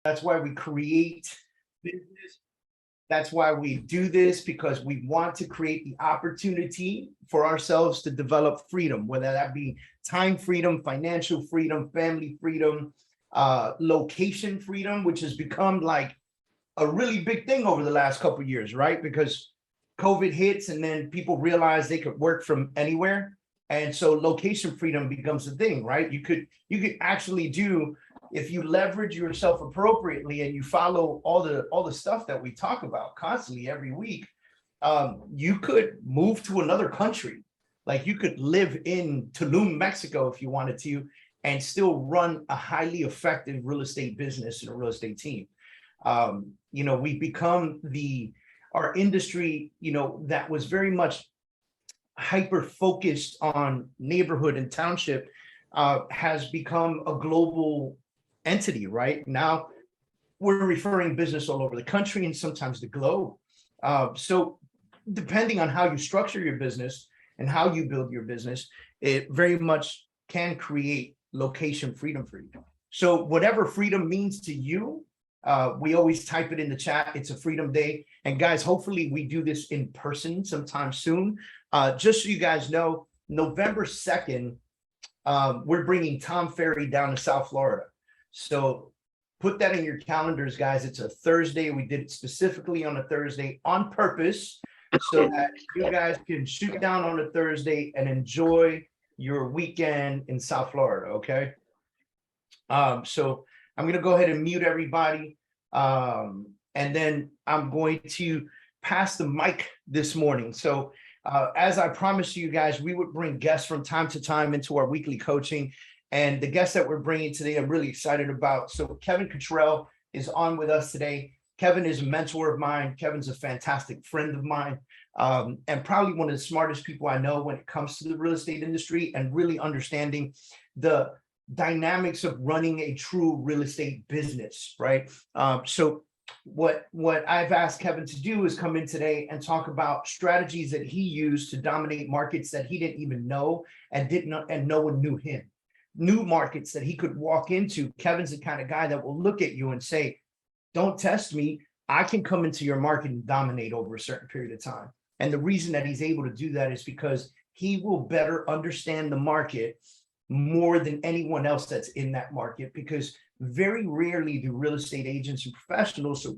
That's why we create business. That's why we do this, because we want to create the opportunity for ourselves to develop freedom, whether that be time freedom, financial freedom, family freedom, location freedom, which has become like a really big thing over the last couple of years, right? Because COVID hits and then people realize they could work from anywhere. And so location freedom becomes a thing, right? You could actually do, if you leverage yourself appropriately and you follow all the stuff that we talk about constantly every week, you could move to another country. Like you could live in Tulum, Mexico, if you wanted to, and still run a highly effective real estate business and a real estate team. We become our industry, that was very much hyper focused on neighborhood and township, has become a global entity. Right now, we're referring business all over the country and sometimes the globe. So depending on how you structure your business and how you build your business, it very much can create location freedom for you. So whatever freedom means to you, we always type it in the chat. It's a freedom day. And guys, hopefully we do this in person sometime soon. Just so you guys know, November 2nd, we're bringing Tom Ferry down to South Florida. So put that in your calendars, guys. It's a Thursday. We did it specifically on a Thursday on purpose so that you guys can shoot down on a Thursday and enjoy your weekend in South Florida, okay? So I'm going to go ahead and mute everybody. And then I'm going to pass the mic this morning. So as I promised you guys, we would bring guests from time to time into our weekly coaching. And the guests that we're bringing today, I'm really excited about. So Kevin Cottrell is on with us today. Kevin is a mentor of mine. Kevin's a fantastic friend of mine, and probably one of the smartest people I know when it comes to the real estate industry and really understanding the dynamics of running a true real estate business, right? So what I've asked Kevin to do is come in today and talk about strategies that he used to dominate markets that he didn't even know and no one knew him. New markets that he could walk into. Kevin's the kind of guy that will look at you and say, don't test me. I can come into your market and dominate over a certain period of time. And the reason that he's able to do that is because he will better understand the market more than anyone else that's in that market, because very rarely do real estate agents and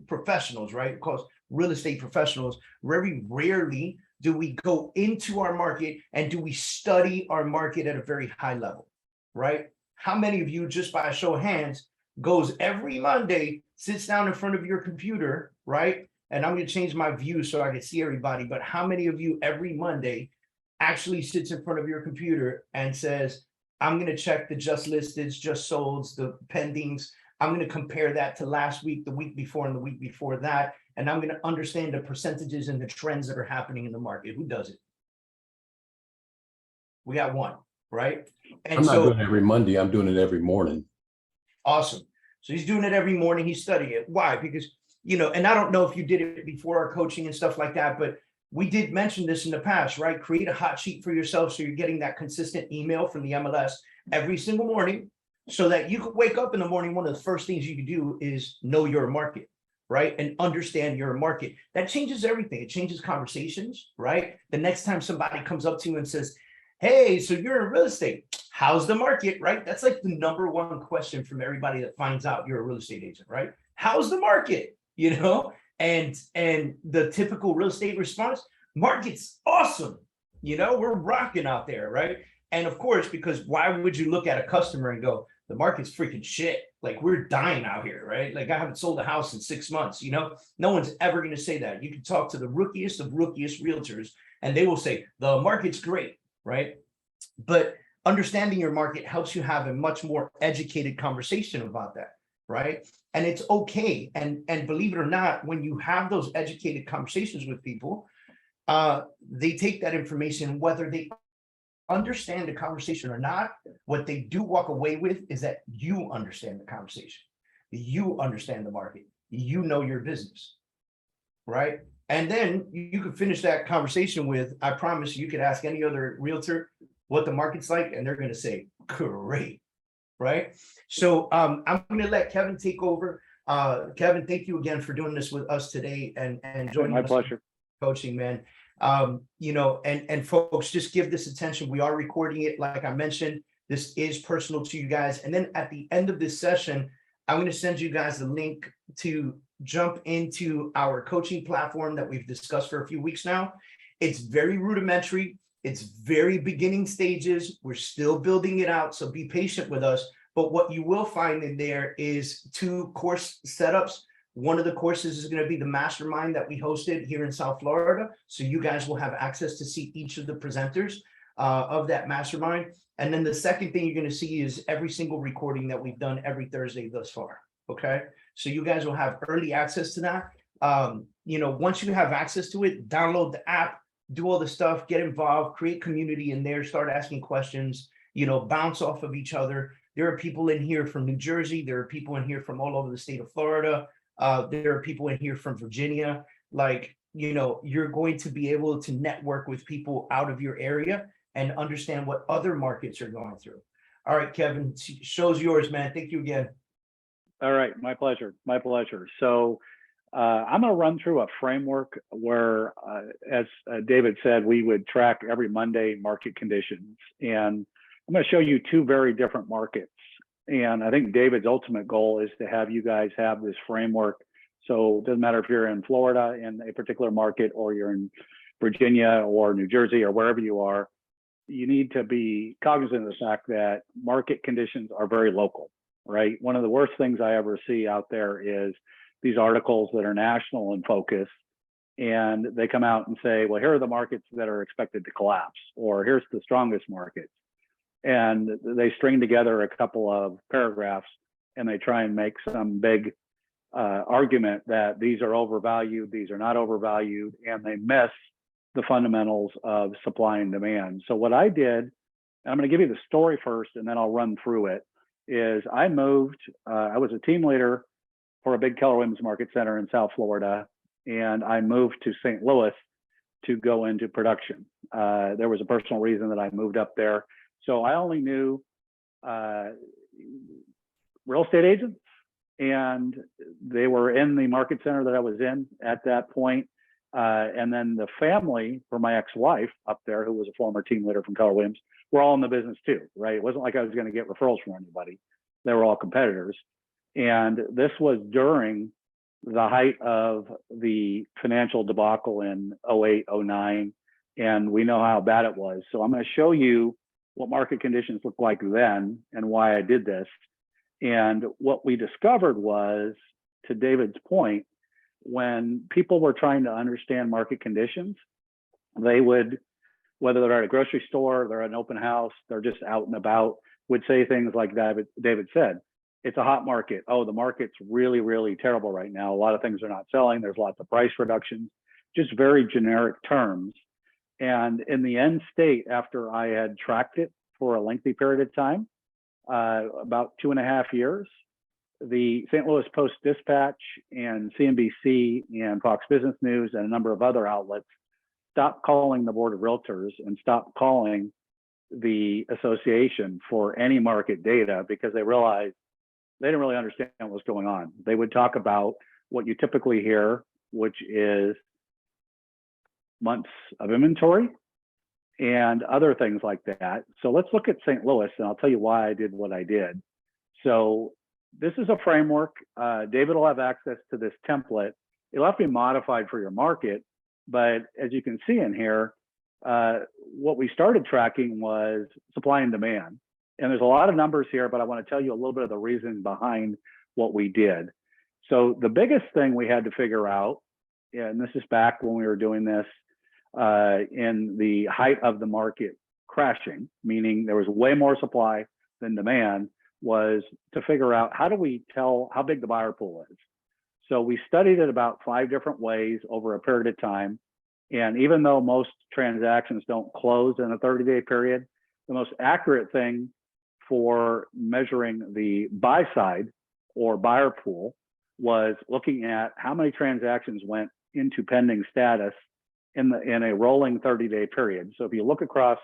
professionals, right? Because real estate professionals, very rarely do we go into our market and do we study our market at a very high level, right? How many of you, just by a show of hands, goes every Monday, sits down in front of your computer, right? And I'm going to change my view so I can see everybody, but how many of you every Monday actually sits in front of your computer and says, I'm going to check the just listeds, just solds, the pendings. I'm going to compare that to last week, the week before, and the week before that. And I'm going to understand the percentages and the trends that are happening in the market. Who does it? We got one, right? And I'm not doing it every Monday. I'm doing it every morning. Awesome. So he's doing it every morning. He's studying it. Why? Because, and I don't know if you did it before our coaching and stuff like that, but we did mention this in the past, right? Create a hot sheet for yourself so you're getting that consistent email from the MLS every single morning so that you could wake up in the morning. One of the first things you can do is know your market, right? And understand your market. That changes everything. It changes conversations, right? The next time somebody comes up to you and says, hey, so you're in real estate, how's the market, right? That's like the number one question from everybody that finds out you're a real estate agent, right? How's the market, And the typical real estate response, market's awesome. We're rocking out there, right? And of course, because why would you look at a customer and go, the market's freaking shit. Like we're dying out here, right? Like I haven't sold a house in 6 months, No one's ever going to say that. You can talk to the rookiest of realtors and they will say, the market's great, right? But understanding your market helps you have a much more educated conversation about that, right? And it's okay. And believe it or not, when you have those educated conversations with people, they take that information, whether they understand the conversation or not. What they do walk away with is that you understand the conversation. You understand the market. You know your business, right? And then you could finish that conversation with, I promise you could ask any other realtor what the market's like, and they're going to say, great. Right? So I'm going to let Kevin take over. Kevin, thank you again for doing this with us today and joining My us. pleasure. Coaching, man. You know, and folks, just give this attention. We are recording it. Like I mentioned, this is personal to you guys. And then at the end of this session, I'm going to send you guys the link to jump into our coaching platform that we've discussed for a few weeks now. It's very rudimentary. It's very beginning stages. We're still building it out. So be patient with us. But what you will find in there is 2 course setups. One of the courses is going to be the mastermind that we hosted here in South Florida. So you guys will have access to see each of the presenters of that mastermind. And then the second thing you're going to see is every single recording that we've done every Thursday thus far. Okay. So you guys will have early access to that. You know, once you have access to it, download the app, do all the stuff, get involved, create community in there, start asking questions, you know, bounce off of each other. There are people in here from New Jersey. There are people in here from all over the state of Florida. There are people in here from Virginia. Like, you know, you're going to be able to network with people out of your area and understand what other markets are going through. All right, Kevin, show's yours, man. Thank you again. All right, my pleasure. My pleasure. So I'm going to run through a framework where, as David said, we would track every Monday market conditions. And I'm going to show you 2 very different markets. And I think David's ultimate goal is to have you guys have this framework. So it doesn't matter if you're in Florida in a particular market, or you're in Virginia or New Jersey or wherever you are, you need to be cognizant of the fact that market conditions are very local, right? One of the worst things I ever see out there is these articles that are national in focus, and they come out and say, well, here are the markets that are expected to collapse, or here's the strongest markets. And they string together a couple of paragraphs and they try and make some big argument that these are overvalued, these are not overvalued, and they miss the fundamentals of supply and demand. So what I did, I'm going to give you the story first and then I'll run through it, is I moved, I was a team leader for a big Keller Williams Market Center in South Florida, and I moved to St. Louis to go into production. There was a personal reason that I moved up there. So I only knew real estate agents, and they were in the market center that I was in at that point. And then the family for my ex-wife up there, who was a former team leader from Keller Williams, were all in the business too, right? It wasn't like I was going to get referrals from anybody. They were all competitors. And this was during the height of the financial debacle in 08, 09. And we know how bad it was. So I'm going to show you what market conditions looked like then and why I did this. And what we discovered was, to David's point, when people were trying to understand market conditions, they would, whether they're at a grocery store, they're at an open house, they're just out and about, would say things like David said, it's a hot market. Oh, the market's really, really terrible right now. A lot of things are not selling. There's lots of price reductions, just very generic terms. And in the end state, after I had tracked it for a lengthy period of time, about 2.5 years, the St. Louis Post-Dispatch and CNBC and Fox Business News and a number of other outlets stopped calling the Board of Realtors and stopped calling the association for any market data, because they realized they didn't really understand what was going on. They would talk about what you typically hear, which is months of inventory and other things like that. So let's look at St. Louis, and I'll tell you why I did what I did. So this is a framework. David will have access to this template. It'll have to be modified for your market, but as you can see in here, what we started tracking was supply and demand. And there's a lot of numbers here, but I want to tell you a little bit of the reason behind what we did. So the biggest thing we had to figure out, and this is back when we were doing this in the height of the market crashing, meaning there was way more supply than demand, was to figure out, how do we tell how big the buyer pool is? So we studied it about 5 different ways over a period of time. And even though most transactions don't close in a 30-day period, the most accurate thing for measuring the buy side or buyer pool was looking at how many transactions went into pending status in a rolling 30-day period. So if you look across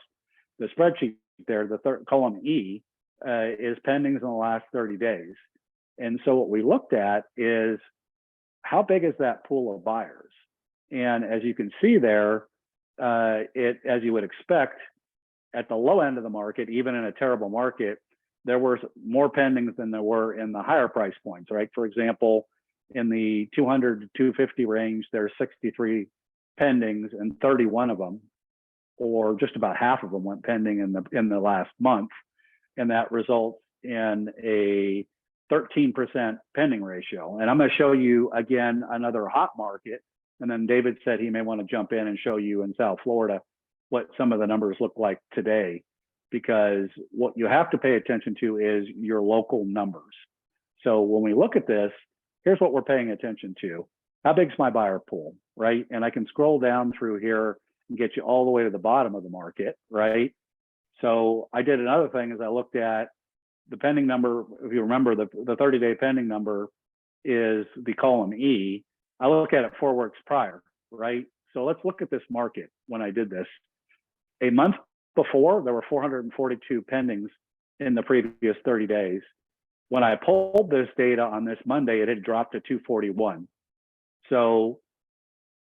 the spreadsheet there, the column E is pendings in the last 30 days. And so what we looked at is how big is that pool of buyers? And as you can see there, as you would expect, at the low end of the market, even in a terrible market, there were more pendings than there were in the higher price points, right? For example, in the 200 to 250 range, there's 63 pendings, and 31 of them, or just about half of them, went pending in the last month, and that results in a 13% pending ratio. And I'm going to show you again another hot market, and then David said he may want to jump in and show you in South Florida what some of the numbers look like today, because what you have to pay attention to is your local numbers. So when we look at this, here's what we're paying attention to. How big's my buyer pool, right? And I can scroll down through here and get you all the way to the bottom of the market, right? So I did another thing is I looked at the pending number. If you remember, the 30-day pending number is the column E. I look at it 4 weeks prior, right? So let's look at this market when I did this. A month before, there were 442 pendings in the previous 30 days. When I pulled this data on this Monday, it had dropped to 241. So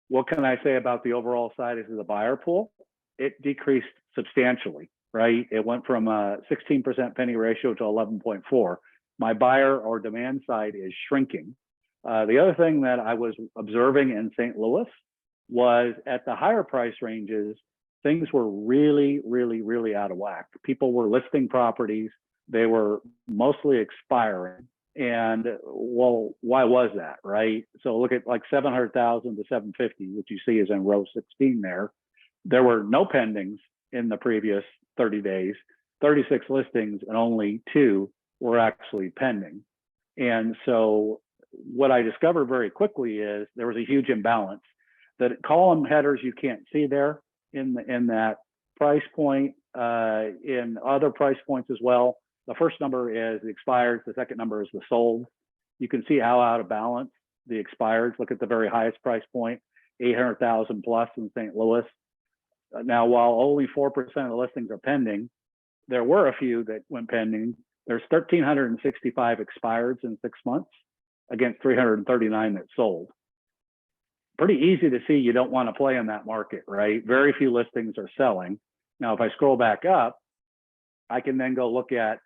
what can I say about the overall size of the buyer pool? It decreased substantially, right? It went from a 16% pending ratio to 11.4. My buyer or demand side is shrinking. The other thing that I was observing in St. Louis was at the higher price ranges, things were really, really, really out of whack. People were listing properties. They were mostly expiring. And well, why was that, right? So look at like 700,000 to 750, which you see is in row 16 there. There were no pendings in the previous 30 days, 36 listings, and only 2 were actually pending. And so what I discovered very quickly is there was a huge imbalance. That column headers you can't see there in that price point, in other price points as well. The first number is the expireds. The second number is the sold. You can see how out of balance the expireds. Look at the very highest price point, 800,000 plus in St. Louis. Now, while only 4% of the listings are pending, there were a few that went pending. There's 1,365 expireds in 6 months against 339 that sold. Pretty easy to see you don't want to play in that market, right? Very few listings are selling. Now, if I scroll back up, I can then go look at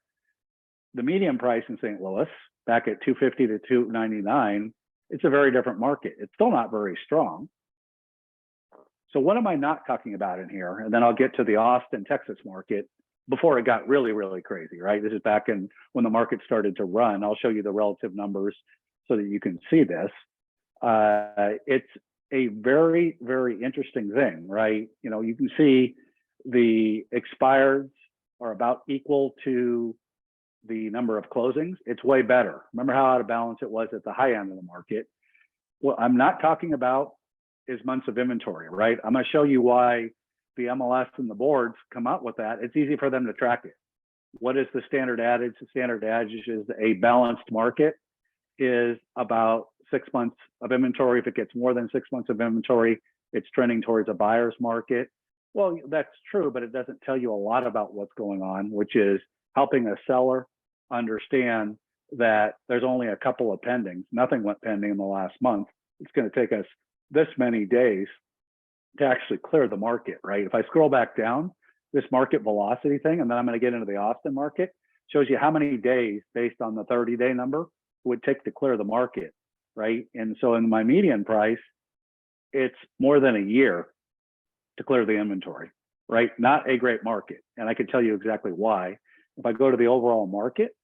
the median price in St. Louis back at 250 to 299. It's a very different market. It's still not very strong. So what am I not talking about in here? And then I'll get to the Austin, Texas market before it got really, really crazy, right? This is back in when the market started to run. I'll show you the relative numbers so that you can see this. It's a very, very interesting thing, right? You know, you can see the expireds are about equal to the number of closings. It's way better. Remember how out of balance it was at the high end of the market? What I'm not talking about is months of inventory, right? I'm going to show you why the MLS and the boards come out with that. It's easy for them to track it. What is the standard adage? The standard adage is a balanced market is about 6 months of inventory. If it gets more than 6 months of inventory, it's trending towards a buyer's market. Well, that's true, but it doesn't tell you a lot about what's going on, which is helping a seller understand that there's only a couple of pendings. Nothing went pending in the last month. It's going to take us this many days to actually clear the market, right? If I scroll back down, this market velocity thing, and then I'm going to get into the Austin market, shows you how many days based on the 30-day number it would take to clear the market, right? And so in my median price, it's more than a year to clear the inventory, right? Not a great market. And I can tell you exactly why. If I go to the overall market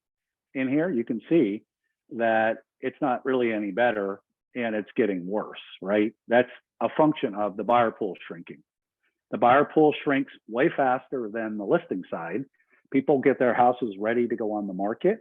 in here, you can see that it's not really any better and it's getting worse, right? That's a function of the buyer pool shrinking. The buyer pool shrinks way faster than the listing side. People get their houses ready to go on the market.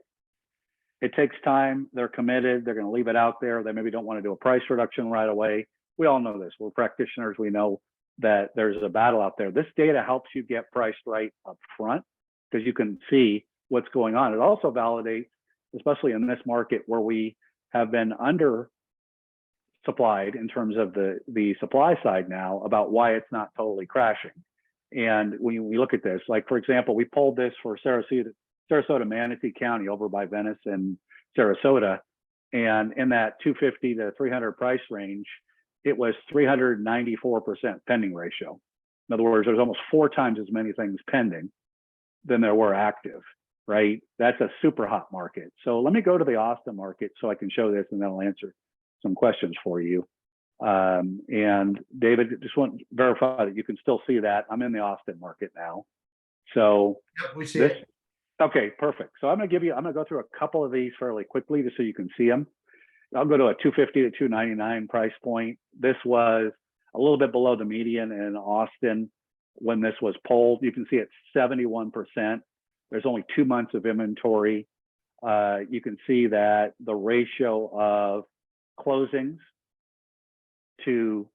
It takes time. They're committed. They're going to leave it out there. They maybe don't want to do a price reduction right away. We all know this. We're practitioners. We know that there's a battle out there. This data helps you get priced right up front because you can see what's going on. It also validates, especially in this market where we have been under supplied in terms of the supply side now, about why it's not totally crashing. And when we look at this, like for example, we pulled this for Sarasota, Manatee County over by Venice and Sarasota. And in that 250 to 300 price range, it was 394% pending ratio. In other words, there's almost 4 times as many things pending than there were active, right? That's a super hot market. So let me go to the Austin market so I can show this, and then I'll answer some questions for you. And David, just want to verify that you can still see that. I'm in the Austin market now. So Yep, we see this, it. okay, perfect. So I'm gonna go through a couple of these fairly quickly just so you can see them. I'll go to a 250 to 299 price point. This was a little bit below the median in Austin when this was polled. You can see it's 71%. There's only 2 months of inventory. You can see that the ratio of closings to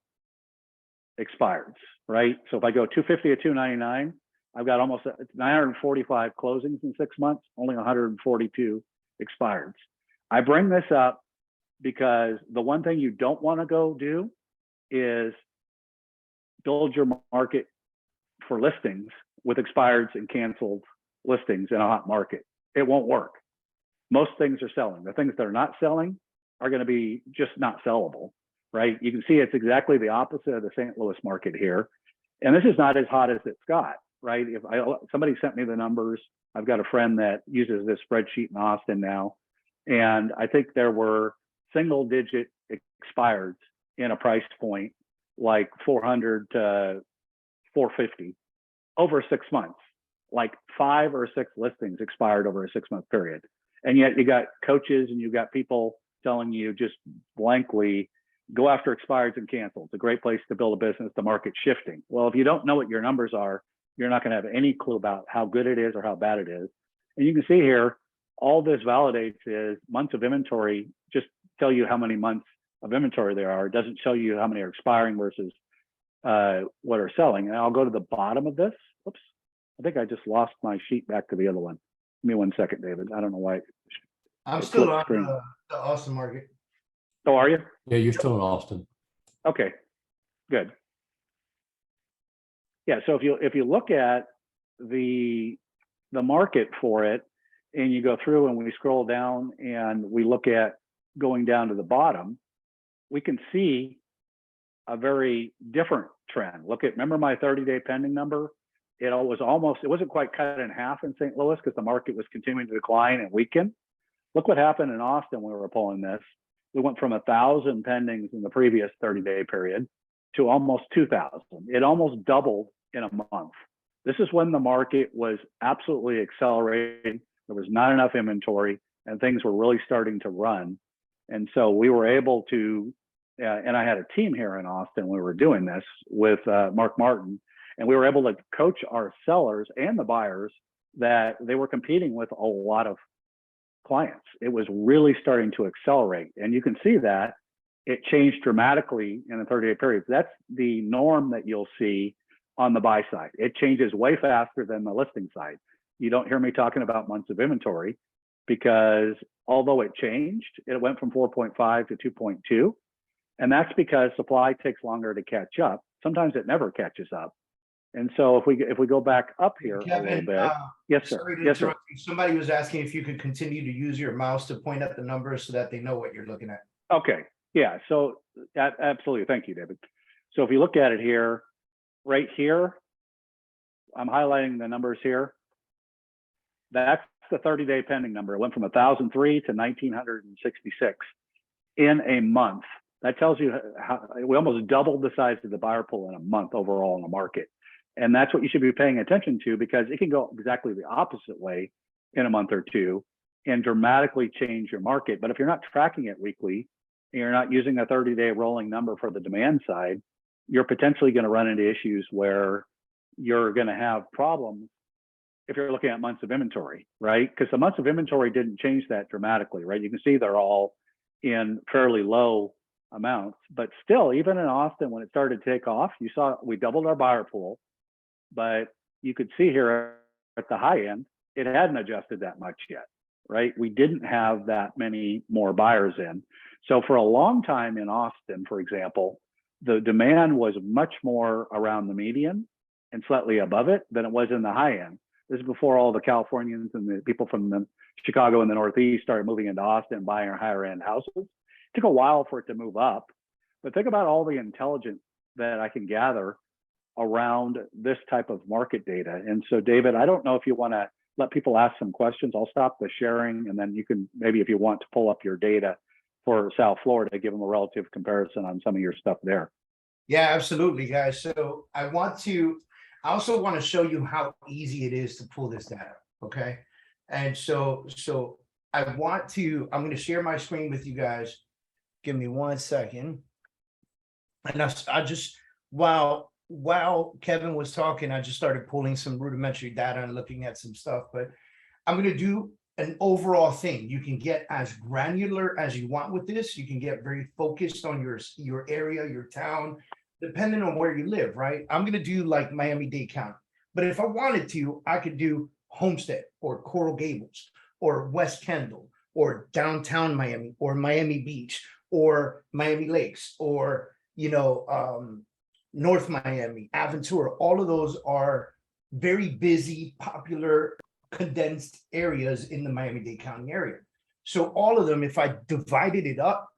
expireds, right? So if I go 250 to 299, I've got almost 945 closings in 6 months, only 142 expireds. I bring this up because the one thing you don't want to go do is build your market for listings with expireds and canceled listings in a hot market. It won't work. Most things are selling. The things that are not selling are going to be just not sellable, right? You can see it's exactly the opposite of the St. Louis market here. And this is not as hot as it's got, right? Somebody sent me the numbers. I've got a friend that uses this spreadsheet in Austin now. And I think there were single digit expireds in a price point like 400 to 450 over 6 months, like 5 or 6 listings expired over a 6 month period. And yet you got coaches and you got people telling you just blankly, go after expireds and cancel. It's a great place to build a business. The market's shifting. Well, if you don't know what your numbers are, you're not going to have any clue about how good it is or how bad it is. And you can see here, all this validates is months of inventory just tell you how many months of inventory there are. It doesn't show you how many are expiring versus what are selling. And I'll go to the bottom of this. Oops, I think I just lost my sheet back to the other one. Give me 1 second, David. I don't know why. I'm still on the Austin market. Oh, are you? Yeah, you're still in Austin. Okay, good. Yeah, so if you look at the market for it, and you go through and we scroll down and we look at going down to the bottom, we can see a very different trend. Remember my 30-day pending number? It wasn't quite cut in half in St. Louis because the market was continuing to decline and weaken. Look what happened in Austin when we were pulling this. We went from 1,000 pendings in the previous 30-day period to almost 2,000. It almost doubled in a month. This is when the market was absolutely accelerating. There was not enough inventory and things were really starting to run. And so we were able to, and I had a team here in Austin when we were doing this with Mark Martin, and we were able to coach our sellers and the buyers that they were competing with a lot of clients. It was really starting to accelerate. And you can see that it changed dramatically in a 30-day period. That's the norm that you'll see on the buy side. It changes way faster than the listing side. You don't hear me talking about months of inventory because although it changed, it went from 4.5 to 2.2. And that's because supply takes longer to catch up. Sometimes it never catches up. And so if we go back up here Kevin, a little bit, yes, sir. Sorry to Yes, sir. interrupt you. Somebody was asking if you could continue to use your mouse to point at the numbers so that they know what you're looking at. Okay. Yeah. So absolutely. Thank you, David. So if you look at it here, right here, I'm highlighting the numbers here. That's the 30-day pending number. It went from 1,003 to 1,966 in a month. That tells you how we almost doubled the size of the buyer pool in a month overall in the market. And that's what you should be paying attention to because it can go exactly the opposite way in a month or two and dramatically change your market. But if you're not tracking it weekly and you're not using a 30-day rolling number for the demand side, you're potentially going to run into issues where you're going to have problems if you're looking at months of inventory, right? Because the months of inventory didn't change that dramatically, right? You can see they're all in fairly low amounts, but still, even in Austin, when it started to take off, you saw we doubled our buyer pool, but you could see here at the high end, it hadn't adjusted that much yet, right? We didn't have that many more buyers in. So for a long time in Austin, for example, the demand was much more around the median and slightly above it than it was in the high end. This is before all the Californians and the people from the Chicago and the Northeast started moving into Austin and buying higher end houses. It took a while for it to move up, but think about all the intelligence that I can gather around this type of market data. And so, David, I don't know if you want to let people ask some questions. I'll stop the sharing, and then you can maybe, if you want, to pull up your data for South Florida, give them a relative comparison on some of your stuff there. Yeah, absolutely, guys. So I also want to show you how easy it is to pull this data. Okay. And so I'm going to share my screen with you guys. Give me 1 second. And I just, while Kevin was talking, I just started pulling some rudimentary data and looking at some stuff, but I'm going to do an overall thing. You can get as granular as you want with this. You can get very focused on your area, your town, depending on where you live, right? I'm going to do like Miami-Dade County, but if I wanted to, I could do Homestead or Coral Gables or West Kendall or downtown Miami or Miami Beach or Miami Lakes or, North Miami, Aventura. All of those are very busy, popular, condensed areas in the Miami-Dade County area. So all of them, if I divided it up,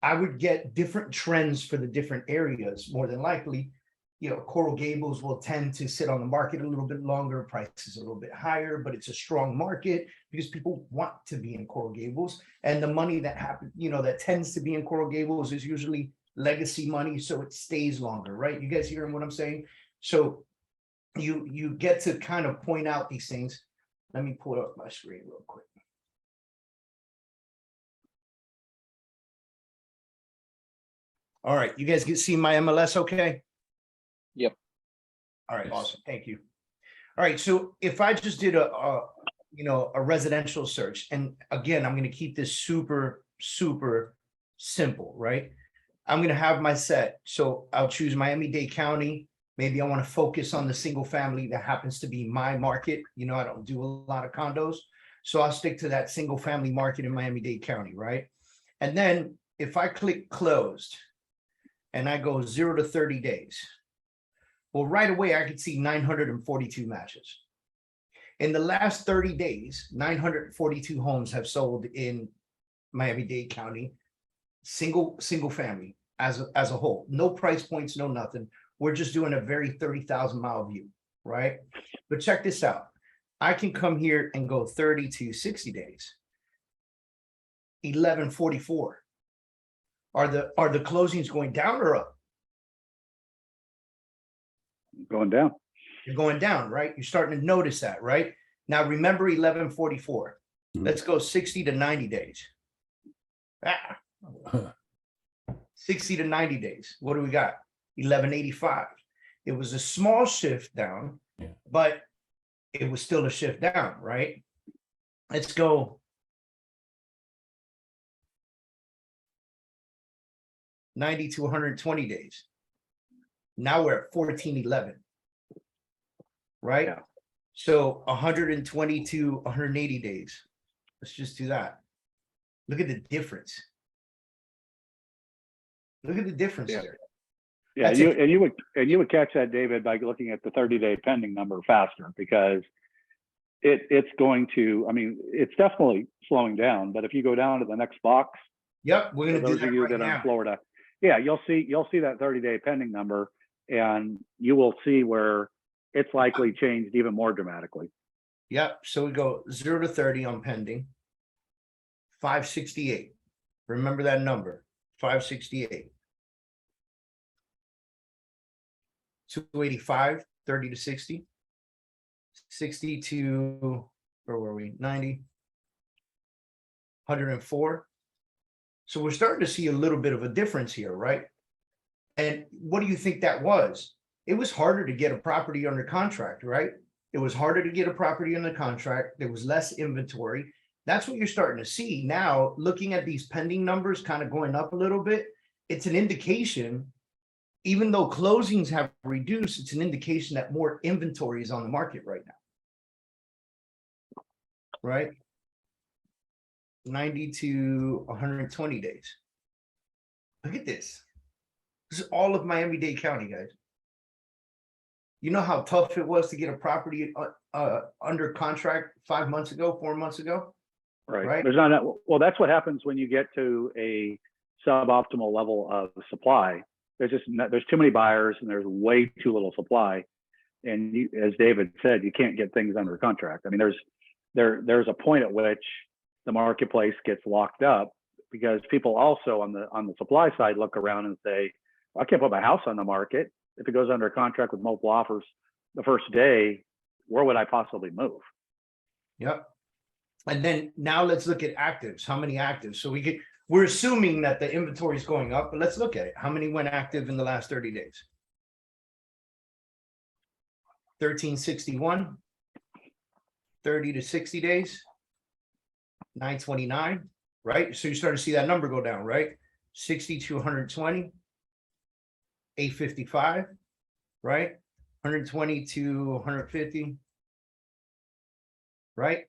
I would get different trends for the different areas. More than likely, Coral Gables will tend to sit on the market a little bit longer, prices a little bit higher, but it's a strong market because people want to be in Coral Gables. And the money that happens, that tends to be in Coral Gables is usually legacy money, so it stays longer, right? You guys hearing what I'm saying? So you get to kind of point out these things. Let me pull up my screen real quick. All right, you guys can see my MLS okay? Yep. All right, awesome, thank you. All right, so if I just did a residential search, and again, I'm going to keep this super simple, right? I'm going to have my set. So I'll choose Miami-Dade County. Maybe I want to focus on the single family that happens to be my market. I don't do a lot of condos. So I'll stick to that single family market in Miami-Dade County, right? And then if I click closed and I go 0 to 30 days, well, right away, I could see 942 matches. In the last 30 days, 942 homes have sold in Miami-Dade County. Single family as a whole, no price points, no nothing. We're just doing a very 30,000 mile view, right? But check this out. I can come here and go 30 to 60 days. 1144. Are the closings going down or up? Going down. You're going down, right? You're starting to notice that, right? Now remember 1144. Let's go 60 to 90 days. 60 to 90 days. What do we got? 1185. It was a small shift down, but it was still a shift down, right? Let's go 90 to 120 days. Now we're at 1411, right? Yeah. So 120 to 180 days. Let's just do that. Look at the difference. Look at the difference there. Yeah, you would catch that, David, by looking at the 30-day pending number faster, because it's going to. I mean, it's definitely slowing down. But if you go down to the next box, yep, we're going to do that right that now. are in Florida. Yeah, you'll see that 30-day pending number, and you will see where it's likely changed even more dramatically. Yep. So we go 0 to 30 on pending. 568. Remember that number. 568. 285, 30 to 60. 60 to, where were we? 90. 104. So we're starting to see a little bit of a difference here, right? And what do you think that was? It was harder to get a property under contract, right? It was harder to get a property under contract. There was less inventory. That's what you're starting to see now. Looking at these pending numbers kind of going up a little bit, it's an indication, even though closings have reduced, it's an indication that more inventory is on the market right now. Right? 90 to 120 days. Look at this. This is all of Miami-Dade County, guys. You know how tough it was to get a property under contract 5 months ago, 4 months ago? Right. Right. There's not, well, that's what happens when you get to a suboptimal level of supply. There's too many buyers and there's way too little supply. And you, as David said, you can't get things under contract. I mean, there's a point at which the marketplace gets locked up because people also on the supply side look around and say, well, I can't put my house on the market. If it goes under contract with multiple offers the first day, where would I possibly move? Yep. And then now let's look at actives. How many actives? So we're assuming that the inventory is going up, but let's look at it. How many went active in the last 30 days? 1361, 30 to 60 days, 929, right? So you start to see that number go down, right? 60 to 120, 855, right? 120 to 150, right?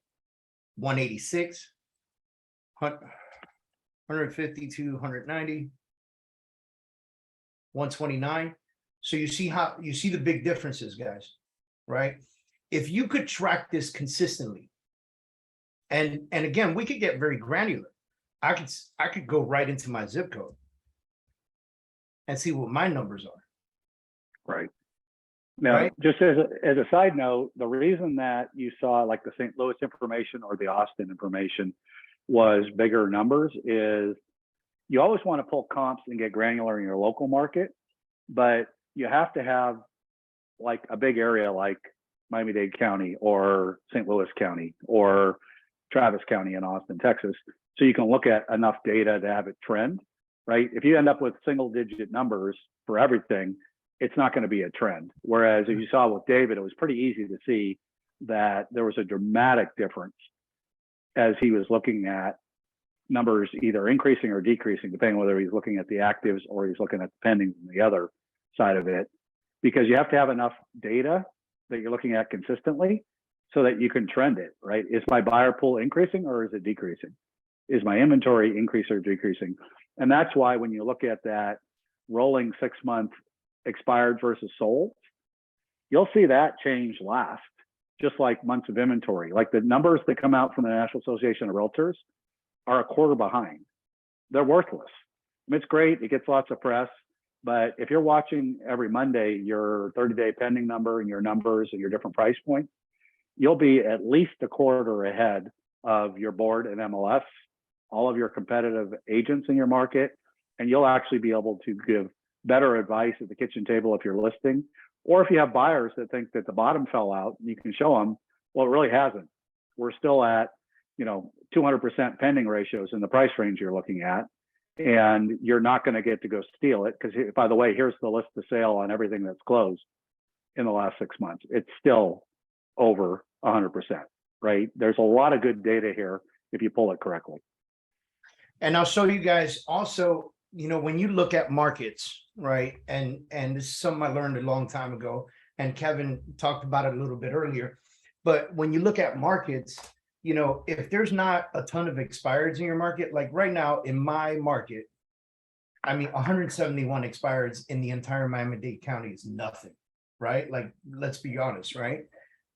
186, 150 to 190, 129. So you see the big differences, guys, right? If you could track this consistently, and again, we could get very granular. I could go right into my zip code and see what my numbers are. Right. Now, Right. just as a side note, the reason that you saw like the St. Louis information or the Austin information was bigger numbers is you always want to pull comps and get granular in your local market, but you have to have like a big area like Miami-Dade County or St. Louis County or Travis County in Austin, Texas, so you can look at enough data to have it trend, right? If you end up with single digit numbers for everything, it's not going to be a trend. Whereas if you saw with David, it was pretty easy to see that there was a dramatic difference as he was looking at numbers either increasing or decreasing, depending whether he's looking at the actives or he's looking at the pendings on the other side of it, because you have to have enough data that you're looking at consistently so that you can trend it, right? Is my buyer pool increasing or is it decreasing? Is my inventory increasing or decreasing? And that's why when you look at that rolling 6 month expired versus sold, you'll see that change last, just like months of inventory. Like the numbers that come out from the National Association of Realtors are a quarter behind. They're worthless. I mean, it's great, it gets lots of press, but if you're watching every Monday your 30-day pending number and your numbers and your different price points, you'll be at least a quarter ahead of your board and MLS, all of your competitive agents in your market, and you'll actually be able to give better advice at the kitchen table if you're listing, or if you have buyers that think that the bottom fell out, you can show them, well, it really hasn't. We're still at, 200% pending ratios in the price range you're looking at, and you're not going to get to go steal it because, by the way, here's the list of sale on everything that's closed in the last 6 months. It's still over 100%, right? There's a lot of good data here if you pull it correctly. And I'll show you guys also, when you look at markets, right? And this is something I learned a long time ago, and Kevin talked about it a little bit earlier. But when you look at markets, if there's not a ton of expireds in your market, like right now in my market, 171 expireds in the entire Miami-Dade County is nothing, right? Like, let's be honest, right?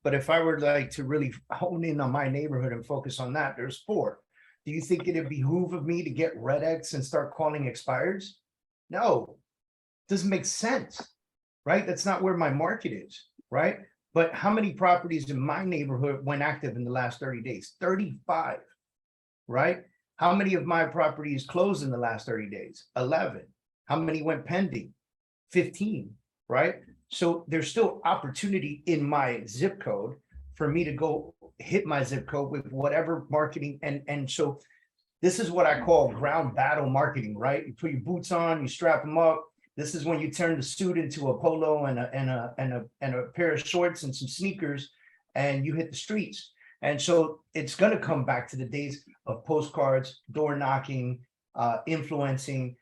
But if I were to really hone in on my neighborhood and focus on that, there's 4. Do you think it'd behoove of me to get Red X and start calling expires? No, doesn't make sense, right? That's not where my market is, right? But how many properties in my neighborhood went active in the last 30 days? 35, right? How many of my properties closed in the last 30 days? 11. How many went pending? 15, right? So there's still opportunity in my zip code for me to go hit my zip code with whatever marketing. And so this is what I call ground battle marketing, right? You put your boots on, you strap them up. This is when you turn the suit into a polo and a pair of shorts and some sneakers, and you hit the streets. And so it's going to come back to the days of postcards, door knocking, influencing,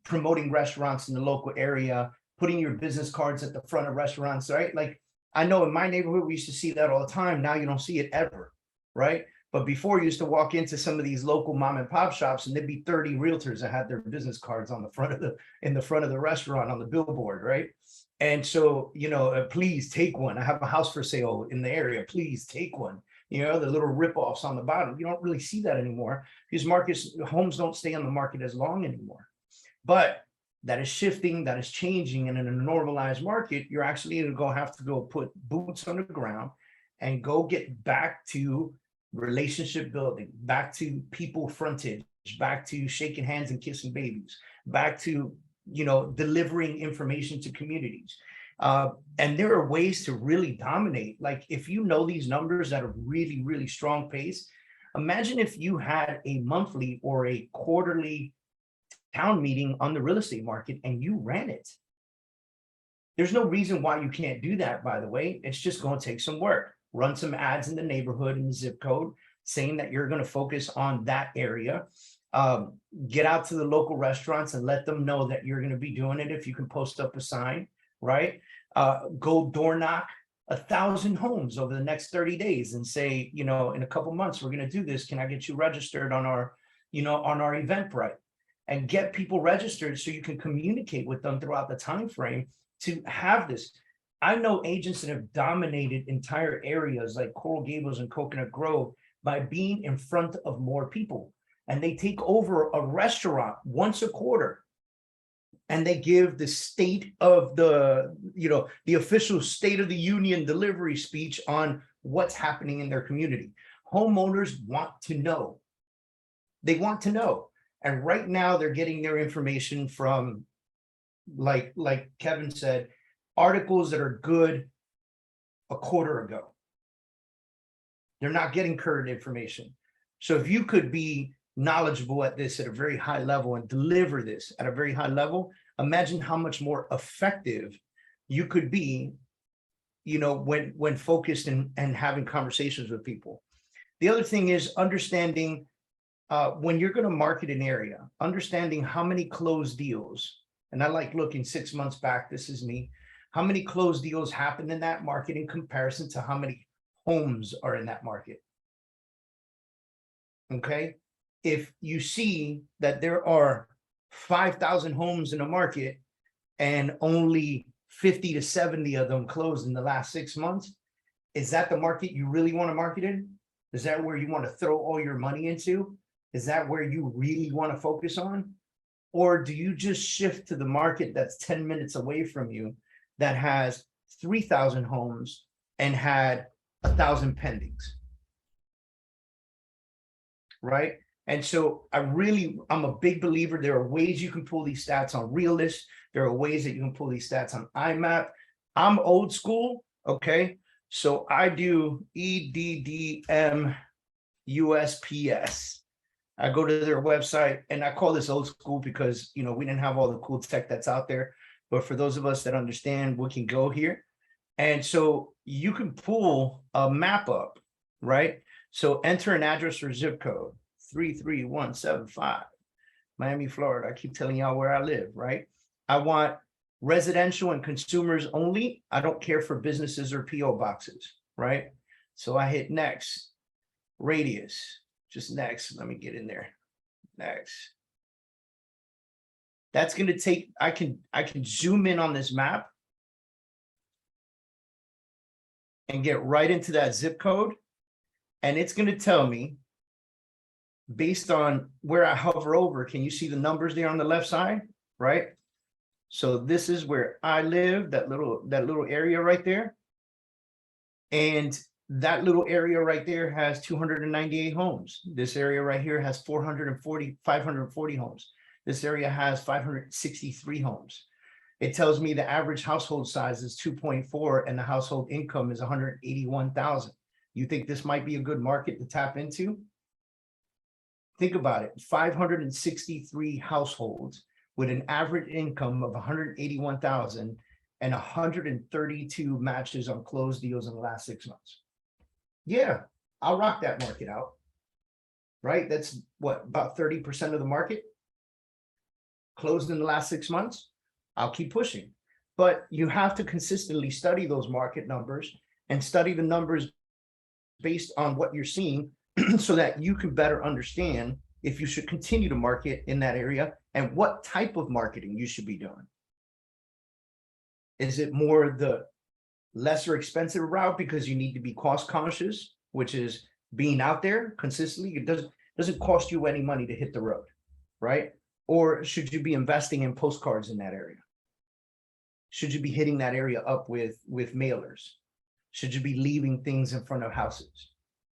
promoting restaurants in the local area, putting your business cards at the front of restaurants, right? Like, I know in my neighborhood, we used to see that all the time. Now you don't see it ever, right? But before, you used to walk into some of these local mom and pop shops, and there'd be 30 realtors that had their business cards on the front of the restaurant on the billboard, right? And so, please take one. I have a house for sale in the area. Please take one. The little ripoffs on the bottom. You don't really see that anymore because homes don't stay on the market as long anymore. But that is shifting, that is changing. And in a normalized market, you're actually going to have to go put boots on the ground and go get back to relationship building, back to people frontage, back to shaking hands and kissing babies, back to delivering information to communities. And there are ways to really dominate. Like if you know these numbers at a really, really strong pace, imagine if you had a monthly or a quarterly town meeting on the real estate market and you ran it. There's no reason why you can't do that, by the way. It's just going to take some work. Run some ads in the neighborhood and the zip code saying that you're going to focus on that area. Get out to the local restaurants and let them know that you're going to be doing it. If you can post up a sign, right? Go door knock 1,000 homes over the next 30 days and say, in a couple months, we're going to do this. Can I get you registered on our Eventbrite? And get people registered so you can communicate with them throughout the time frame to have this. I know agents that have dominated entire areas like Coral Gables and Coconut Grove by being in front of more people. And they take over a restaurant once a quarter and they give the state of the official State of the Union delivery speech on what's happening in their community. Homeowners want to know. They want to know. And right now they're getting their information from, like Kevin said, articles that are good a quarter ago. They're not getting current information. So if you could be knowledgeable at this at a very high level and deliver this at a very high level, imagine how much more effective you could be, when focused and having conversations with people. The other thing is understanding when you're going to market an area, understanding how many closed deals, and I like looking 6 months back, this is me, how many closed deals happened in that market in comparison to how many homes are in that market. Okay. If you see that there are 5,000 homes in a market and only 50 to 70 of them closed in the last 6 months, is that the market you really want to market in? Is that where you want to throw all your money into? Is that where you really want to focus on? Or do you just shift to the market that's 10 minutes away from you that has 3,000 homes and had 1,000 pendings? Right? And so I'm a big believer. There are ways you can pull these stats on Realist. There are ways that you can pull these stats on IMAP. I'm old school. Okay. So I do EDDM USPS. I go to their website, and I call this old school because, we didn't have all the cool tech that's out there. But for those of us that understand, we can go here. And so you can pull a map up, right? So enter an address or zip code, 33175, Miami, Florida. I keep telling y'all where I live, right? I want residential and consumers only. I don't care for businesses or PO boxes, right? So I hit next, radius. Just next, let me get in there. Next. That's going to take, I can zoom in on this map and get right into that zip code. And it's going to tell me based on where I hover over. Can you see the numbers there on the left side? Right. So this is where I live, that little area right there. And that little area right there has 298 homes. This area right here has 540 homes. This area has 563 homes. It tells me the average household size is 2.4 and the household income is 181,000. You think this might be a good market to tap into? Think about it. 563 households with an average income of 181,000 and 132 matches on closed deals in the last 6 months. Yeah, I'll rock that market out, right? That's what, about 30% of the market closed in the last 6 months. I'll keep pushing, but you have to consistently study those market numbers and study the numbers based on what you're seeing so that you can better understand if you should continue to market in that area and what type of marketing you should be doing. Is it more the lesser expensive route because you need to be cost conscious, which is being out there consistently? It doesn't cost you any money to hit the road, right? Or should you be investing in postcards in that area? Should you be hitting that area up with mailers? Should you be leaving things in front of houses,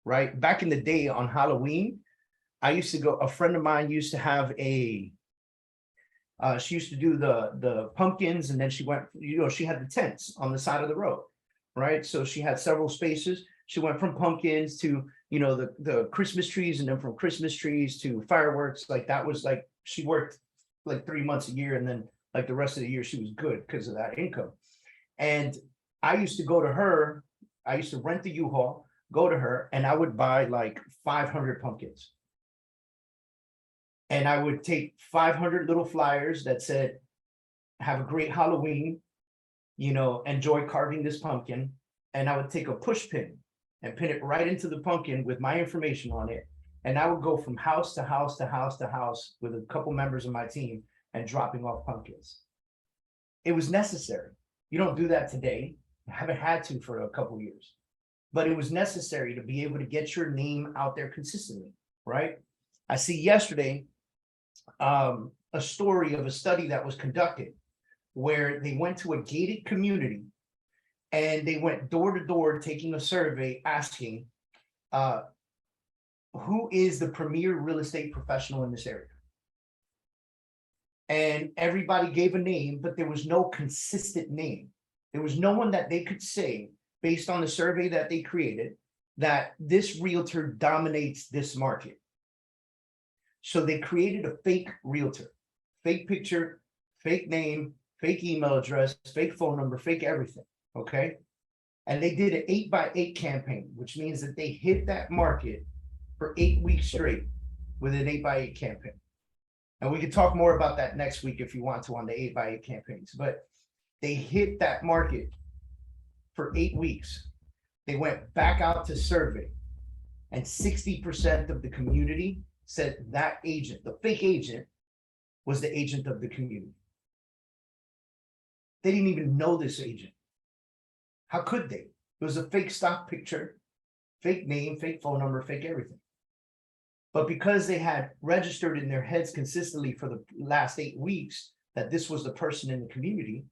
right? Back in the day on Halloween, a friend of mine used to have she used to do the pumpkins, and then she went, she had the tents on the side of the road, right? So she had several spaces. She went from pumpkins to, the Christmas trees, and then from Christmas trees to fireworks. Like that was like, she worked like 3 months a year, and then like the rest of the year she was good because of that income. And I used to go to her, I used to rent the U-Haul, go to her, and I would buy like 500 pumpkins. And I would take 500 little flyers that said, have a great Halloween, enjoy carving this pumpkin. And I would take a push pin and pin it right into the pumpkin with my information on it. And I would go from house to house to house to house with a couple members of my team and dropping off pumpkins. It was necessary. You don't do that today. I haven't had to for a couple years, but it was necessary to be able to get your name out there consistently, right? I see yesterday a story of a study that was conducted where they went to a gated community and they went door to door taking a survey asking who is the premier real estate professional in this area. And everybody gave a name, but there was no consistent name. There was no one that they could say, based on the survey that they created, that this realtor dominates this market. So they created a fake realtor, fake picture, fake name, fake email address, fake phone number, fake everything, okay? And they did an 8x8 campaign, which means that they hit that market for 8 weeks straight with an 8x8 campaign. And we can talk more about that next week if you want to on the 8x8 campaigns, but they hit that market for 8 weeks. They went back out to survey, and 60% of the community said that agent, the fake agent, was the agent of the community. They didn't even know this agent. How could they? It was a fake stock picture, fake name, fake phone number, fake everything. But because they had registered in their heads consistently for the last 8 weeks that this was the person in the community,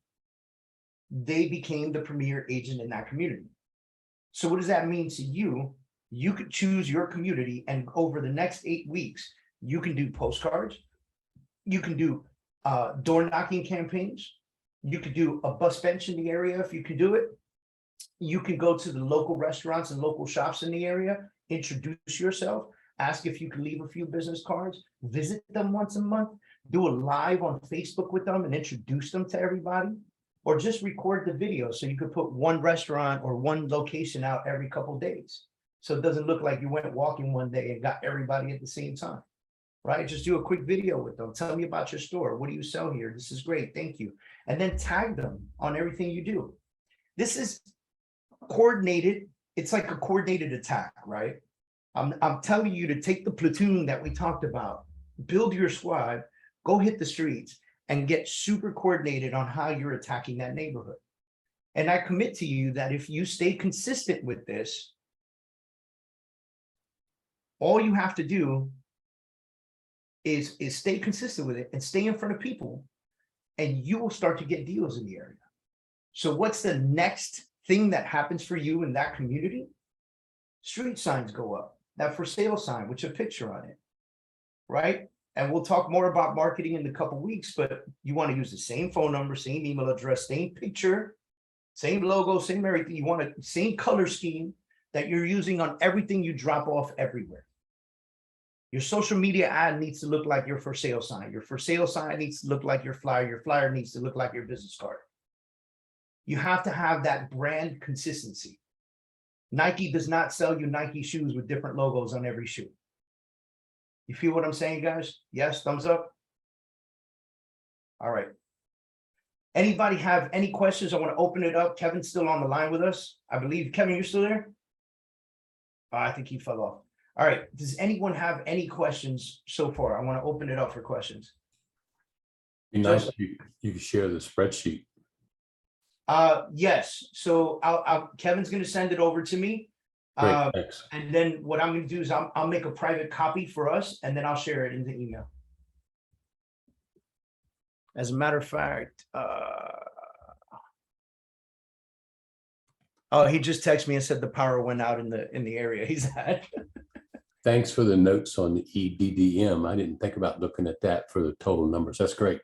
they became the premier agent in that community. So what does that mean to you? You could choose your community, and over the next 8 weeks, you can do postcards, you can do door knocking campaigns, you could do a bus bench in the area if you could do it. You can go to the local restaurants and local shops in the area, introduce yourself, ask if you can leave a few business cards, visit them once a month, do a live on Facebook with them and introduce them to everybody, or just record the video so you could put one restaurant or one location out every couple of days. So it doesn't look like you went walking one day and got everybody at the same time, right? Just do a quick video with them. Tell me about your store. What do you sell here? This is great. Thank you. And then tag them on everything you do. This is coordinated. It's like a coordinated attack, right? I'm telling you to take the platoon that we talked about, build your squad, go hit the streets, and get super coordinated on how you're attacking that neighborhood. And I commit to you that if you stay consistent with this, all you have to do is stay consistent with it and stay in front of people, and you will start to get deals in the area. So what's the next thing that happens for you in that community? Street signs go up. That for sale sign with your picture on it, right? And we'll talk more about marketing in a couple of weeks, but you want to use the same phone number, same email address, same picture, same logo, same everything. You want a same color scheme that you're using on everything you drop off everywhere. Your social media ad needs to look like your for sale sign. Your for sale sign needs to look like your flyer. Your flyer needs to look like your business card. You have to have that brand consistency. Nike does not sell you Nike shoes with different logos on every shoe. You feel what I'm saying, guys? Yes, thumbs up. All right. Anybody have any questions? I want to open it up. Kevin's still on the line with us. I believe, Kevin, you're still there? Oh, I think he fell off. All right, does anyone have any questions so far? I want to open it up for questions. Be nice if you could share the spreadsheet. Yes, so Kevin's gonna send it over to me. Great, thanks. And then what I'm gonna do is I'll make a private copy for us and then I'll share it in the email. As a matter of fact, oh, he just texted me and said the power went out in the area he's at. Thanks for the notes on the EDDM. I didn't think about looking at that for the total numbers. That's great.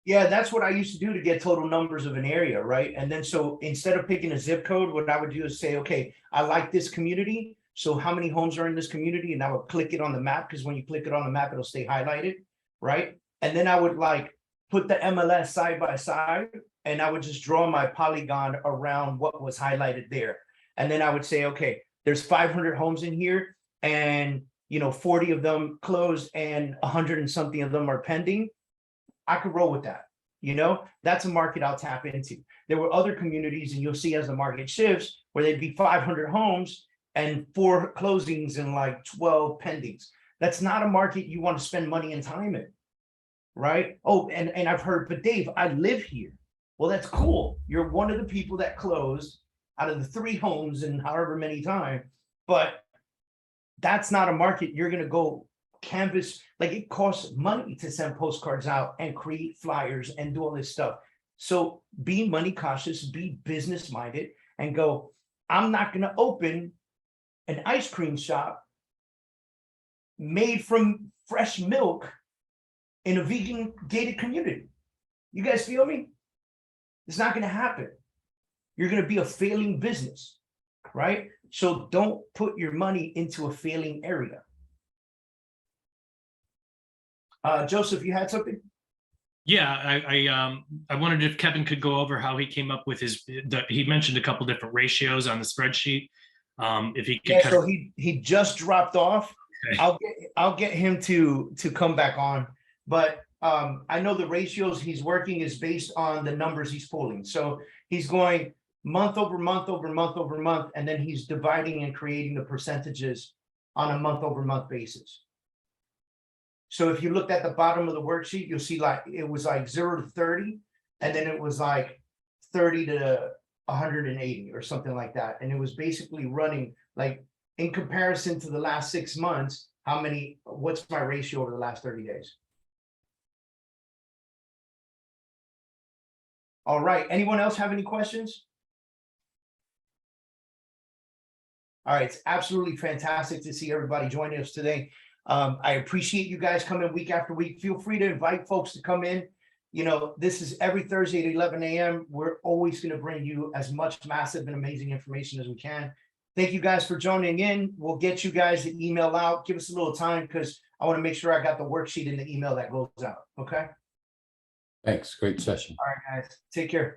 Yeah, that's what I used to do to get total numbers of an area, right? And then so instead of picking a zip code, what I would do is say, okay, I like this community. So how many homes are in this community? And I would click it on the map, because when you click it on the map, it'll stay highlighted, right? And then I would like put the MLS side by side, and I would just draw my polygon around what was highlighted there. And then I would say, okay, there's 500 homes in here, and 40 of them closed and 100 and something of them are pending. I could roll with that. That's a market I'll tap into. There were other communities, and you'll see as the market shifts, where there'd be 500 homes and 4 closings and like 12 pendings. That's not a market you want to spend money and time in, right? Oh, and I've heard, but Dave, I live here. Well, that's cool. You're one of the people that closed out of the 3 homes in however many times, but that's not a market you're going to go canvas. Like, it costs money to send postcards out and create flyers and do all this stuff. So be money cautious, be business minded, and go, I'm not going to open an ice cream shop made from fresh milk in a vegan gated community. You guys feel me? It's not going to happen. You're going to be a failing business, right? So don't put your money into a failing area. Joseph, you had something? Yeah, I wondered if Kevin could go over how he came up with he mentioned a couple different ratios on the spreadsheet. If he could. Yeah, so he just dropped off. Okay. I'll get him to come back on, but I know the ratios he's working is based on the numbers he's pulling. So he's going month over month over month over month, and then he's dividing and creating the percentages on a month over month basis. So if you looked at the bottom of the worksheet, you'll see like it was like 0 to 30, and then it was like 30 to 180 or something like that. And it was basically running like, in comparison to the last 6 months, what's my ratio over the last 30 days? All right, anyone else have any questions? All right, it's absolutely fantastic to see everybody joining us today. I appreciate you guys coming week after week. Feel free to invite folks to come in. This is every Thursday at 11 a.m. We're always going to bring you as much massive and amazing information as we can. Thank you guys for joining in. We'll get you guys the email out. Give us a little time, because I want to make sure I got the worksheet in the email that goes out. Okay. Thanks. Great session. All right, guys. Take care.